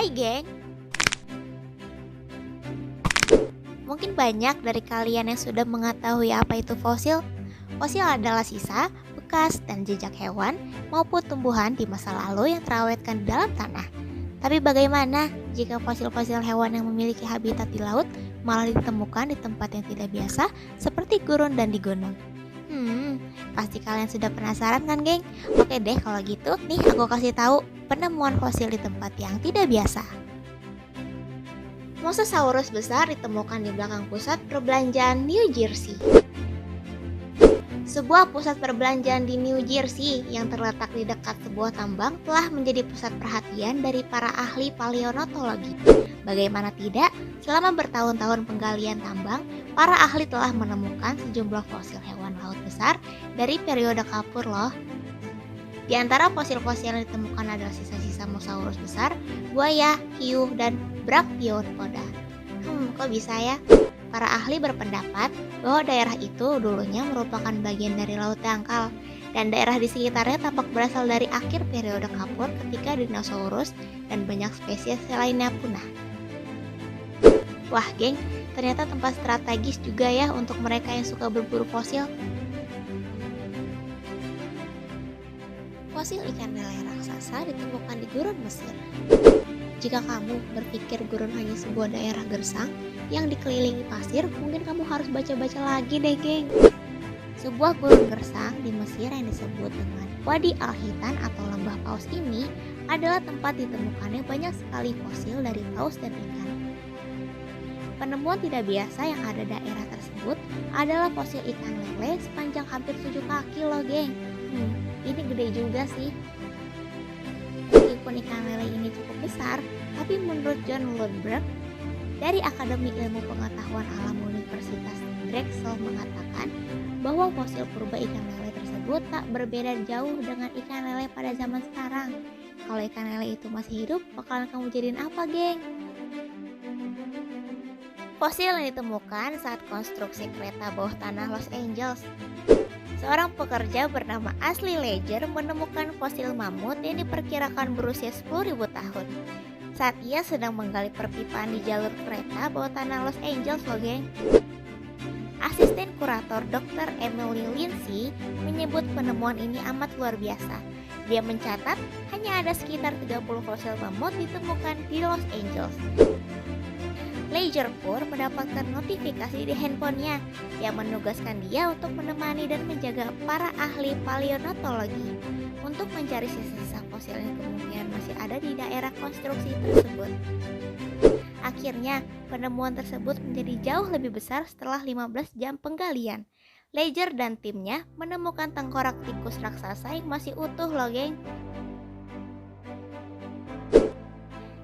Hai geng, mungkin banyak dari kalian yang sudah mengetahui apa itu fosil. Fosil adalah sisa, bekas, dan jejak hewan maupun tumbuhan di masa lalu yang terawetkan di dalam tanah. Tapi bagaimana jika fosil-fosil hewan yang memiliki habitat di laut malah ditemukan di tempat yang tidak biasa seperti gurun dan di gunung? Pasti kalian sudah penasaran kan geng? Oke deh kalau gitu nih aku kasih tahu penemuan fosil di tempat yang tidak biasa. Mosasaurus besar ditemukan di belakang pusat perbelanjaan New Jersey. Sebuah pusat perbelanjaan di New Jersey yang terletak di dekat sebuah tambang telah menjadi pusat perhatian dari para ahli paleontologi. Bagaimana tidak, selama bertahun-tahun penggalian tambang, para ahli telah menemukan sejumlah fosil hewan laut besar dari periode Kapur loh. Di antara fosil-fosil yang ditemukan adalah sisa-sisa mosasaurus besar, buaya, hiu, dan Brachiopoda. Kok bisa ya? Para ahli berpendapat bahwa daerah itu dulunya merupakan bagian dari laut dangkal dan daerah di sekitarnya tampak berasal dari akhir periode Kapur ketika dinosaurus dan banyak spesies lainnya punah. Wah geng, ternyata tempat strategis juga ya untuk mereka yang suka berburu fosil. Fosil ikan lele raksasa ditemukan di gurun Mesir. Jika kamu berpikir gurun hanya sebuah daerah gersang yang dikelilingi pasir, mungkin kamu harus baca-baca lagi deh geng. Sebuah gurun gersang di Mesir yang disebut dengan Wadi Al-Hitan atau Lembah Paus ini adalah tempat ditemukannya banyak sekali fosil dari paus dan ikan. Penemuan tidak biasa yang ada daerah tersebut adalah fosil ikan lele sepanjang hampir 7 kaki loh geng. Ini gede juga sih. Meskipun ikan lele ini cukup besar, tapi menurut John Lundberg dari Akademi Ilmu Pengetahuan Alam Universitas Drexel mengatakan bahwa fosil purba ikan lele tersebut tak berbeda jauh dengan ikan lele pada zaman sekarang. Kalau ikan lele itu masih hidup, bakalan kamu jadiin apa geng? Fosil yang ditemukan saat konstruksi kereta bawah tanah Los Angeles. Seorang pekerja bernama Ashley Ledger menemukan fosil mamut yang diperkirakan berusia 10.000 tahun saat ia sedang menggali perpipaan di jalur kereta bawah tanah Los Angeles loh geng. Asisten kurator Dr. Emily Lindsay menyebut penemuan ini amat luar biasa. Dia mencatat hanya ada sekitar 30 fosil mamut ditemukan di Los Angeles. Ledger pun mendapatkan notifikasi di handphonenya yang menugaskan dia untuk menemani dan menjaga para ahli paleontologi untuk mencari sisa-sisa fosil yang kemungkinan masih ada di daerah konstruksi tersebut. Akhirnya, penemuan tersebut menjadi jauh lebih besar setelah 15 jam penggalian. Ledger dan timnya menemukan tengkorak tikus raksasa yang masih utuh loh geng.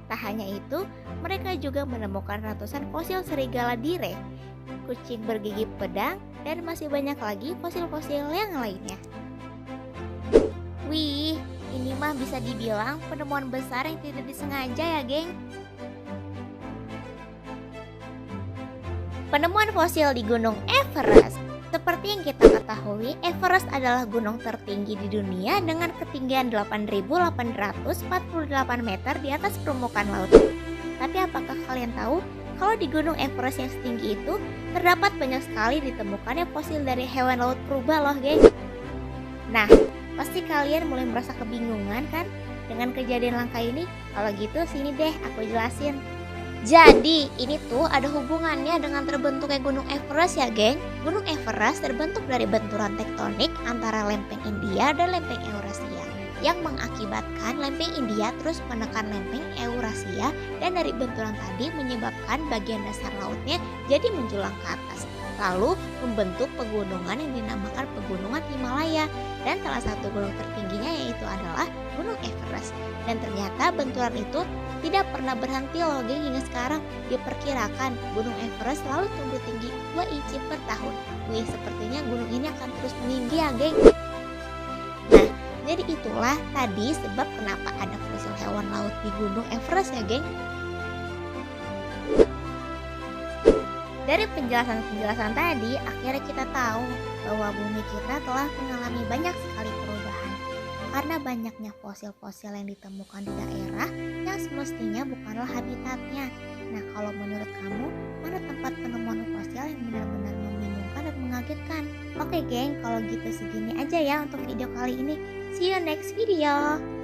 Tak hanya itu, mereka juga menemukan ratusan fosil serigala dire, kucing bergigi pedang, dan masih banyak lagi fosil-fosil yang lainnya. Wih, ini mah bisa dibilang penemuan besar yang tidak disengaja ya geng. Penemuan fosil di Gunung Everest. Seperti yang kita ketahui, Everest adalah gunung tertinggi di dunia dengan ketinggian 8.848 meter di atas permukaan laut. Tapi apakah kalian tahu kalau di Gunung Everest yang setinggi itu terdapat banyak sekali ditemukannya fosil dari hewan laut purba loh geng. Nah, pasti kalian mulai merasa kebingungan kan dengan kejadian langka ini? Kalau gitu sini deh aku jelasin. Jadi ini tuh ada hubungannya dengan terbentuknya Gunung Everest ya geng. Gunung Everest terbentuk dari benturan tektonik antara lempeng India dan lempeng Eurasia yang mengakibatkan lempeng India terus menekan lempeng Eurasia dan dari benturan tadi menyebabkan bagian dasar lautnya jadi menjulang ke atas. Lalu membentuk pegunungan yang dinamakan Pegunungan Himalaya dan salah satu gunung tertingginya yaitu adalah Gunung Everest. Dan ternyata benturan itu tidak pernah berhenti loh geng hingga sekarang. Diperkirakan Gunung Everest selalu tumbuh tinggi 2 inci per tahun. Wih, sepertinya gunung ini akan terus meninggi ya geng. Nah, jadi itulah tadi sebab kenapa ada fosil hewan laut di Gunung Everest ya geng. Dari penjelasan-penjelasan tadi, akhirnya kita tahu bahwa bumi kita telah mengalami banyak sekali perubahan. karena banyaknya fosil-fosil yang ditemukan di daerah yang semestinya bukanlah habitatnya. Nah, kalau menurut kamu, mana tempat penemuan fosil yang benar-benar membingungkan dan mengagetkan? Oke, geng, kalau gitu segini aja ya untuk video kali ini. See you next video.